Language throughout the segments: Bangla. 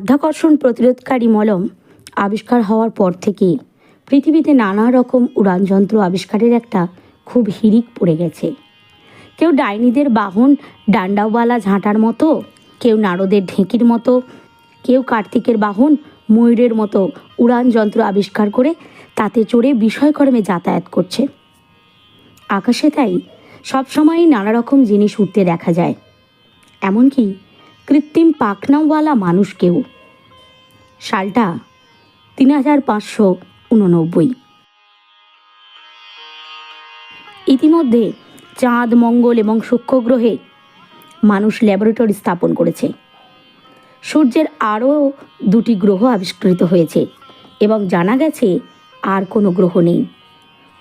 মাধ্যাকর্ষণ প্রতিরোধকারী মলম আবিষ্কার হওয়ার পর থেকে পৃথিবীতে নানা রকম উড়ানযন্ত্র আবিষ্কারের একটা খুব হিড়িক পড়ে গেছে। কেউ ডাইনিদের বাহন ডান্ডাওয়ালা ঝাঁটার মতো, কেউ নারদের ঢেঁকির মতো, কেউ কার্তিকের বাহন ময়ূরের মতো উড়ানযন্ত্র আবিষ্কার করে তাতে চড়ে বিষয়কর্মে যাতায়াত করছে। আকাশে তাই সবসময়ই নানা রকম জিনিস উঠতে দেখা যায়, এমনকি কৃত্রিম পাখনাওয়ালা মানুষকেও। সালটা 3589। ইতিমধ্যে চাঁদ, মঙ্গল এবং শুক্র গ্রহে মানুষ ল্যাবরেটরি স্থাপন করেছে। সূর্যের আরও 2টি গ্রহ আবিষ্কৃত হয়েছে এবং জানা গেছে আর কোনো গ্রহ নেই।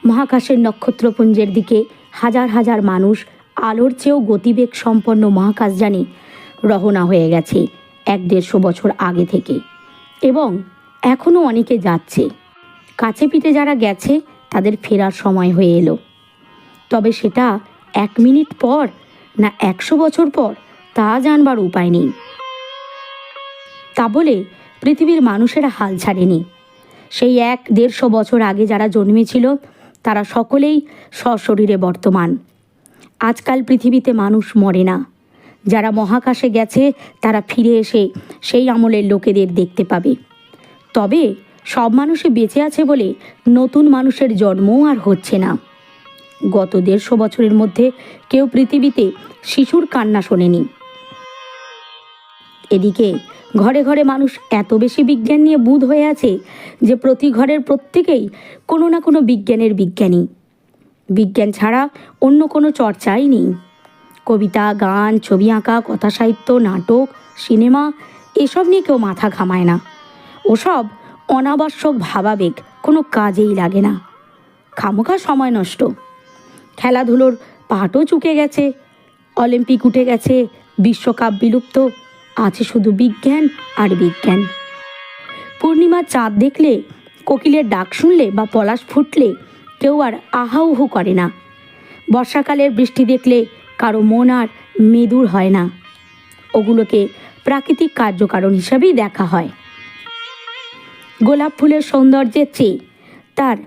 মহাকাশের নক্ষত্রপুঞ্জের দিকে হাজার হাজার মানুষ আলোর চেয়েও গতিবেগ সম্পন্ন মহাকাশযানে রওনা হয়ে গেছে 150 বছর আগে থেকে, এবং এখনও অনেকে যাচ্ছে। কাছে পিঠে যারা গেছে তাদের ফেরার সময় হয়ে এলো। তবে সেটা 1 মিনিট পর না 100 বছর পর তা জানবার উপায় নেই। তা বলে পৃথিবীর মানুষেরা হাল ছাড়েনি। সেই 150 বছর আগে যারা জন্মেছিল তারা সকলেই সশরীরে বর্তমান। আজকাল পৃথিবীতে মানুষ মরে না। যারা মহাকাশে গেছে তারা ফিরে এসে সেই আমলের লোকেদের দেখতে পাবে। তবে সব মানুষই বেঁচে আছে বলে নতুন মানুষের জন্মও আর হচ্ছে না। গত 150 বছরের মধ্যে কেউ পৃথিবীতে শিশুর কান্না শোনেনি। এদিকে ঘরে ঘরে মানুষ এত বেশি বিজ্ঞান নিয়ে বুঁদ হয়ে আছে যে প্রতি ঘরের প্রত্যেকেই কোনো না কোনো বিজ্ঞানের বিজ্ঞানী। বিজ্ঞান ছাড়া অন্য কোনো চর্চাই নেই। কবিতা, গান, ছবি আঁকা, কথা সাহিত্য, নাটক, সিনেমা এসব নিয়ে কেউ মাথা ঘামায় না। ওসব অনাবশ্যক ভাবাবেগ, কোনো কাজেই লাগে না, খামোখা সময় নষ্ট। খেলাধুলোর পাটও চুকে গেছে, অলিম্পিক উঠে গেছে, বিশ্বকাপ বিলুপ্ত, আছে শুধু বিজ্ঞান আর বিজ্ঞান। পূর্ণিমার চাঁদ দেখলে, কোকিলের ডাক শুনলে বা পলাশ ফুটলে কেউ আর আহাউহু করে না। বর্ষাকালের বৃষ্টি দেখলে কারো মন আর মেদুর হয় না। ওগুলোকে প্রাকৃতিক কার্যকারণ হিসাবেই দেখা হয়। গোলাপ ফুলের সৌন্দর্যের চেয়ে তার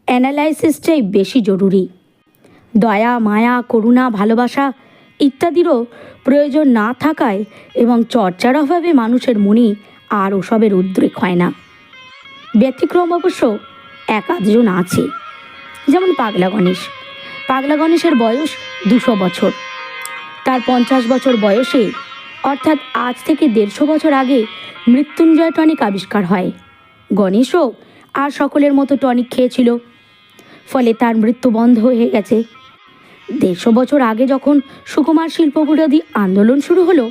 অ্যানালাইসিসটাই বেশি জরুরি। দয়া, মায়া, করুণা, ভালোবাসা ইত্যাদিরও প্রয়োজন না থাকায় এবং চর্চার অভাবে মানুষের মনে আর ওসবের উদ্রেক হয় না। ব্যতিক্রম অবশ্য 1-8জন আছে, যেমন পাগলা গণেশ। পাগলা গণেশের বয়স 200 বছর। তার 50 বছর বয়সে, অর্থাৎ আজ থেকে 150 বছর আগে মৃত্যুঞ্জয় টনিক আবিষ্কার হয়। গণেশও আর সকলের মতো টনিক খেয়েছিল, ফলে তার মৃত্যু বন্ধ হয়ে গেছে। 150 বছর আগে যখন সুকুমার শিল্পবিরোধী আন্দোলন শুরু হলো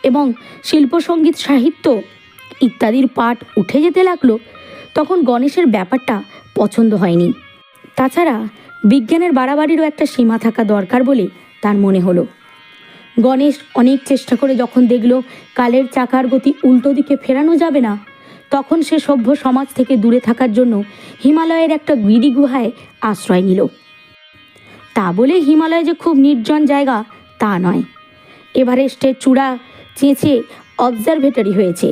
এবং শিল্প, সঙ্গীত, সাহিত্য ইত্যাদির পাঠ উঠে যেতে লাগলো, তখন গণেশের ব্যাপারটা পছন্দ হয়নি। তাছাড়া বিজ্ঞানের বাড়াবাড়িরও একটা সীমা থাকা দরকার বলে তার মনে হলো। গণেশ অনেক চেষ্টা করে যখন দেখল কালের চাকার গতি উল্টো দিকে ফেরানো যাবে না, তখন সে সভ্য সমাজ থেকে দূরে থাকার জন্য হিমালয়ের একটা গিরি গুহায় আশ্রয় নিল। তা বলে হিমালয় যে খুব নির্জন জায়গা তা নয়। এভারেস্টের চূড়া চেঁচে অবজারভেটরি হয়েছে,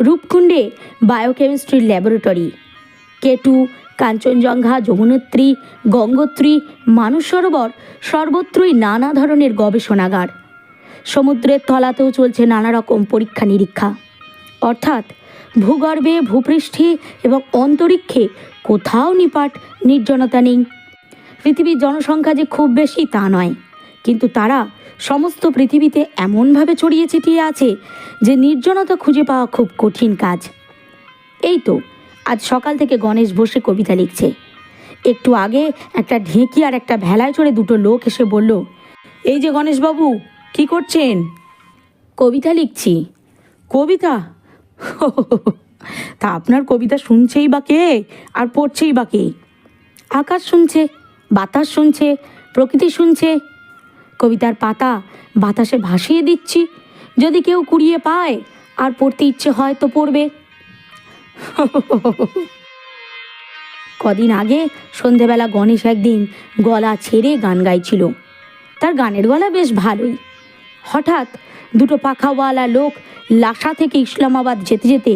রূপকুণ্ডে বায়োকেমিস্ট্রির ল্যাবরেটরি, কেটু, কাঞ্চনজঙ্ঘা, যমুনোত্রী, গঙ্গোত্রী, মানস সরোবর সর্বত্রই নানা ধরনের গবেষণাগার। সমুদ্রের তলাতেও চলছে নানা রকম পরীক্ষা নিরীক্ষা। অর্থাৎ ভূগর্ভে, ভূপৃষ্ঠে এবং অন্তরিক্ষে কোথাও নিপাট নির্জনতা নেই। পৃথিবীর জনসংখ্যা যে খুব বেশি তা নয়, কিন্তু তারা সমস্ত পৃথিবীতে এমনভাবে ছড়িয়ে ছিটিয়ে আছে যে নির্জনতা খুঁজে পাওয়া খুব কঠিন কাজ। এই তো আজ সকাল থেকে গণেশ বসে কবিতা লিখছে। একটু আগে একটা ঢেঁকি আর একটা ভেলায় চড়ে 2টো লোক এসে বলল, এই যে গণেশবাবু, কি করছেন? কবিতা লিখছি। কবিতা? তা আপনার কবিতা শুনছেই বা কে আর পড়ছেই বা কে? আকাশ শুনছে, বাতাস শুনছে, প্রকৃতি শুনছে। কবিতার পাতা বাতাসে ভাসিয়ে দিচ্ছি, যদি কেউ কুড়িয়ে পায় আর পড়তে ইচ্ছে হয় তো পড়বে। কদিন আগে সন্ধেবেলা গণেশ একদিন গলা ছেড়ে গান গাইছিল। তার গানের গলা বেশ ভালোই। হঠাৎ দুটো পাখাওয়ালা লোক লাসা থেকে ইসলামাবাদ যেতে যেতে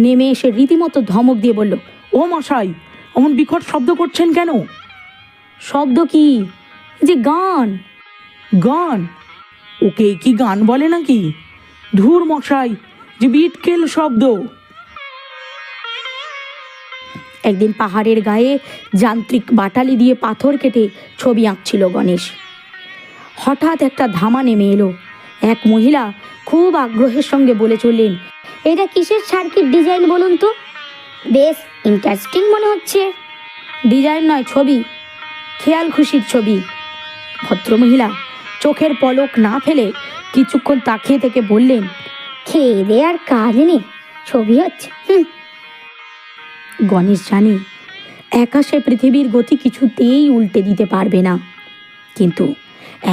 নেমে এসে রীতিমতো ধমক দিয়ে বলল, ও মশাই, অমন বিকট শব্দ করছেন কেন? শব্দ কি? যে গান। গান? ওকে কি গান বলে নাকি? ধুর মশাই, যে বিটকেল শব্দ। একদিন পাহাড়ের গায়ে যান্ত্রিক বাটালি দিয়ে পাথর কেটে ছবি আঁকছিল গণেশ। হঠাৎ একটা ধামা নেমে এলো। এক মহিলা খুব আগ্রহের সঙ্গে বলে চললেন, এটা কিসের সার্কিট ডিজাইন বলুন তো? বেশ ইন্টারেস্টিং মনে হচ্ছে। ডিজাইন নয়, ছবি, খেয়াল খুশির ছবি। ভদ্রমহিলা চোখের পলক না ফেলে কিছুক্ষণ তাকিয়ে থেকে বললেন, খেয়ে দে আর কাজ নেই, ছবি হচ্ছে। গণেশ জানে একা সে পৃথিবীর গতি কিছুতেই উল্টে দিতে পারবে না, কিন্তু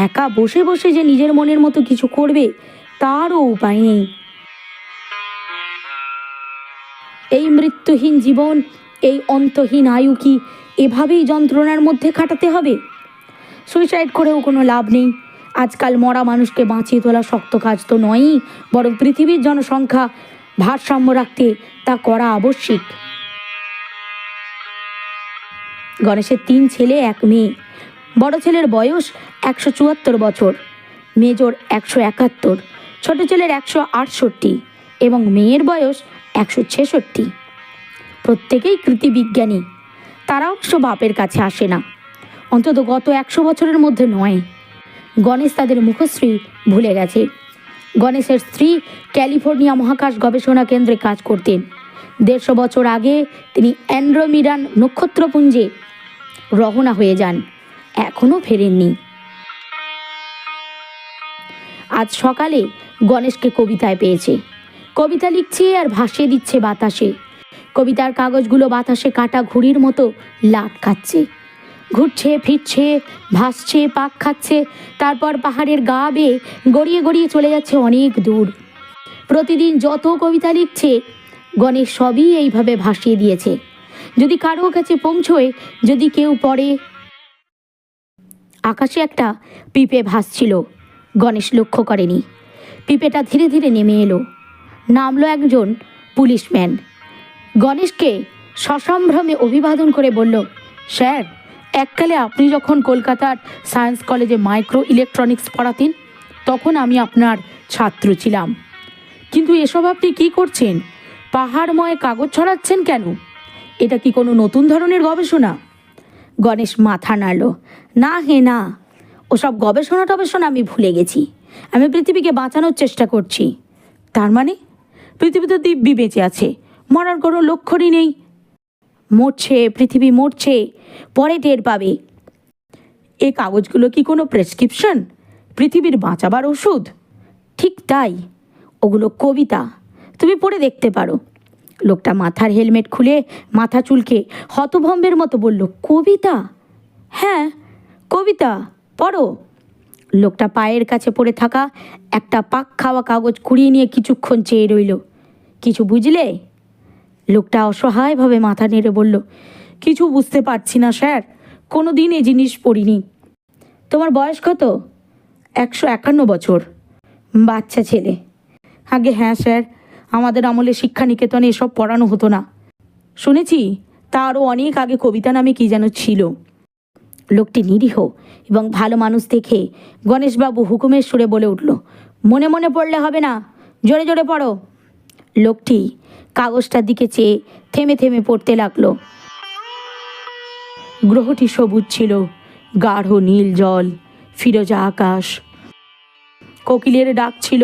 একা বসে বসে যে নিজের মনের মতো কিছু করবে তারও উপায় নেই। এই মৃত্যুহীন জীবন, এই অন্তহীন আয়ু কি এভাবেই যন্ত্রণার মধ্যে কাটাতে হবে? সুইসাইড করেও কোনো লাভ নেই। আজকাল মরা মানুষকে বাঁচিয়ে তোলা শক্ত কাজ তো নয়ই, বরং পৃথিবীর জনসংখ্যা ভারসাম্য রাখতে তা করা আবশ্যিক। গণেশের 3 ছেলে 1 মেয়ে। বড় ছেলের বয়স 174 বছর, মেজর 171, ছোট ছেলের 168 এবং মেয়ের বয়স 166। প্রত্যেকেই কৃতি বিজ্ঞানী। তারা অবশ্য বাপের কাছে আসে না, অন্তত গত 100 বছরের মধ্যে নয়। গণেশ তাদের মুখশ্রী ভুলে গেছে। গণেশের স্ত্রী ক্যালিফোর্নিয়া মহাকাশ গবেষণা কেন্দ্রে কাজ করতেন। 150 বছর আগে তিনি অ্যান্ড্রোমিডান নক্ষত্রপুঞ্জে রওনা হয়ে যান, এখনও ফেরেননি। আজ সকালে গণেশকে কবিতায় পেয়েছে। কবিতা লিখছে আর ভাসিয়ে দিচ্ছে বাতাসে। কবিতার কাগজগুলো বাতাসে কাটা ঘুড়ির মতো লাট খাচ্ছে, ঘুরছে ফিরছে, ভাসছে, পাক খাচ্ছে, তারপর পাহাড়ের গা বেয়ে গড়িয়ে গড়িয়ে চলে যাচ্ছে অনেক দূর। প্রতিদিন যত কবিতা লিখছে গণেশ সবই এইভাবে ভাসিয়ে দিয়েছে। যদি কারো কাছে পৌঁছয়, যদি কেউ পড়ে। আকাশে একটা পিঁপে ভাসছিল, গণেশ লক্ষ্য করেনি। পিঁপেটা ধীরে ধীরে নেমে এলো। নামলো একজন পুলিশম্যান। গণেশকে সসম্ভ্রমে অভিবাদন করে বলল, স্যার, এককালে আপনি যখন কলকাতার সায়েন্স কলেজে মাইক্রো ইলেকট্রনিক্স পড়াতেন, তখন আমি আপনার ছাত্র ছিলাম। কিন্তু এসব আপনি কি করছেন? পাহাড়ময় কাগজ ছড়াচ্ছেন কেন? এটা কি কোনো নতুন ধরনের গবেষণা? গণেশ মাথা নাড়ল। না হে না, ওসব গবেষণা টবেষণা আমি ভুলে গেছি। আমি পৃথিবীকে বাঁচানোর চেষ্টা করছি। তার মানে পৃথিবীতে দিব্যি বেঁচে আছে, মরার কোনো লক্ষণই নেই। মরছে, পৃথিবী মরছে, পরে টের পাবে। এ কাগজগুলো কি কোনো প্রেসক্রিপশন, পৃথিবীর বাঁচাবার ওষুধ? ঠিক তাই, ওগুলো কবিতা, তুমি পড়ে দেখতে পারো। লোকটা মাথার হেলমেট খুলে মাথা চুলকে হতভম্বের মতো বলল, কবিতা? হ্যাঁ, কবিতা, পড়ো। লোকটা পায়ের কাছে পড়ে থাকা একটা পাক খাওয়া কাগজ কুড়িয়ে নিয়ে কিছুক্ষণ চেয়ে রইল। কিছু বুঝলে? লোকটা অসহায়ভাবে মাথা নেড়ে বলল, কিছু বুঝতে পারছি না স্যার, কোনো দিন এ জিনিস পড়িনি। তোমার বয়স কত? 151 বছর। বাচ্চা ছেলে? আগে হ্যাঁ স্যার, আমাদের আমলে শিক্ষা নিকেতনে এসব পড়ানো হতো না। শুনেছি তারও অনেক আগে কবিতা নামে কি যেন ছিল। লোকটি নিরীহ এবং ভালো মানুষ দেখে গণেশবাবু হুকুমের সুরে বলে উঠল, মনে মনে পড়লে হবে না, জোরে জোরে পড়ো। লোকটি কাগজটার দিকে চেয়ে থেমে থেমে পড়তে লাগলো। গ্রহটি সবুজ ছিল, গাঢ় নীল জল, ফিরোজা আকাশ, কোকিলের ডাক ছিল,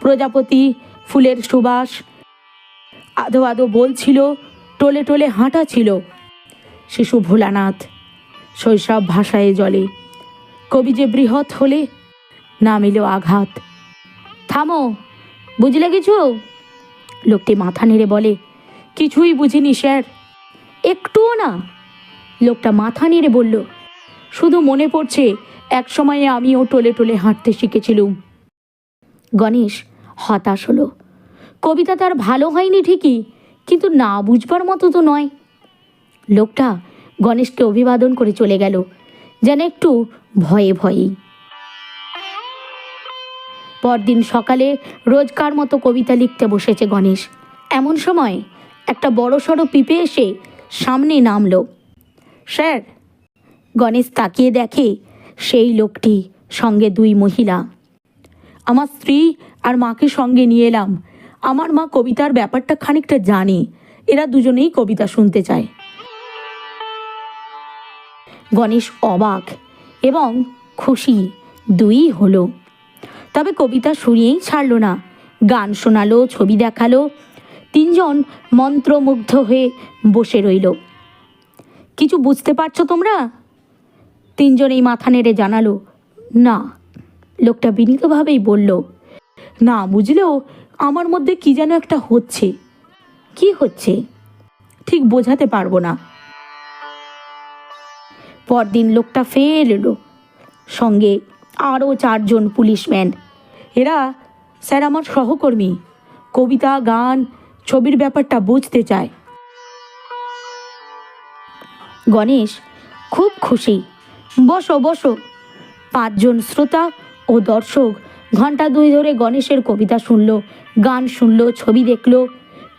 প্রজাপতি ফুলের সুবাস, আধো আধো বলছিল, টোলে টোলে হাঁটা ছিল। শিশু ভোলানাথ, শৈশব ভাষায় জলে, কবি যে বৃহৎ হলে নাম এলো আঘাত। থামো, বুঝলে কিছু? লোকটি মাথা নেড়ে বলে, কিছুই বুঝিনি স্যার। একটুও না? লোকটা মাথা নেড়ে বলল, শুধু মনে পড়ছে এক সময়ে আমিও টোলে টোলে হাঁটতে শিখেছিলুম। গণেশ হতাশ হলো। কবিতা তার ভালো হয়নি ঠিকই, কিন্তু না বুঝবার মতো তো নয়। লোকটা গণেশকে অভিবাদন করে চলে গেল, যেন একটু ভয়ে ভয়েই। পরদিন সকালে রোজকার মতো কবিতা লিখতে বসেছে গণেশ। এমন সময় একটা বড়সড় পিঁপে এসে সামনে নামলো। স্যার, গণেশ তাকিয়ে দেখে সেই লোকটি, সঙ্গে দুই মহিলা। আমার স্ত্রী আর মাকে সঙ্গে নিয়ে এলাম। আমার মা কবিতার ব্যাপারটা খানিকটা জানে, এরা দুজনেই কবিতা শুনতে চায়। গণেশ অবাক এবং খুশি দুই হলো। তবে কবিতা শুনিয়েই ছাড়লো না, গান শোনালো, ছবি দেখালো। তিনজন মন্ত্রমুগ্ধ হয়ে বসে রইল। কিছু বুঝতে পারছো তোমরা? তিনজনেই মাথা নেড়ে জানালো না। লোকটা বিনীতভাবেই বলল, না বুঝলেও আমার মধ্যে কি যেন একটা হচ্ছে, কি হচ্ছে? ঠিক বোঝাতে পারবো না। পরদিন লোকটা ফের এলো, সঙ্গে আরও 4 জন পুলিশম্যান। এরা স্যার আমার সহকর্মী, কবিতা, গান, ছবির ব্যাপারটা বুঝতে চায়। গণেশ খুব খুশি। বসো বসো। 5 জন শ্রোতা ও দর্শক ঘন্টা 2 ধরে গণেশের কবিতা শুনল, গান শুনল, ছবি দেখল।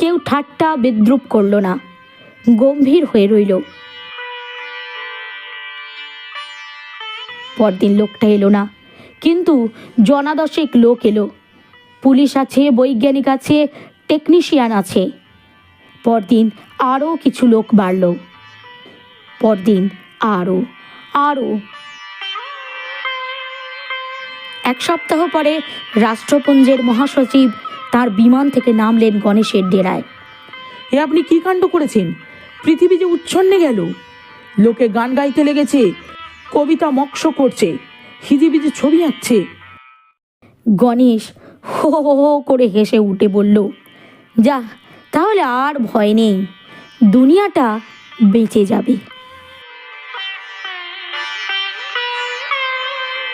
কেউ ঠাট্টা বিদ্রুপ করল না, গম্ভীর হয়ে রইল। পরদিন লোকটা এলো না, কিন্তু জনাদশেক লোক এলো। পুলিশ আছে, বৈজ্ঞানিক আছে, টেকনিশিয়ান আছে। পরদিন আরও কিছু লোক বাড়ল, পরদিন আরও আরও। 1 সপ্তাহ পরে রাষ্ট্রপুঞ্জের মহাসচিব তার বিমান থেকে নামলেন গণেশের ডেরায়। এ আপনি কি কাণ্ড করেছেন? পৃথিবী যে উচ্ছন্নে গেল। লোকে গান গাইতে লেগেছে, কবিতা মক্ষ করছে, হিজিবিজি ছবি আঁকছে। গণেশ হো হো হো করে হেসে উঠে বলল, যা, তাহলে আর ভয় নেই, দুনিয়াটা বেঁচে যাবে।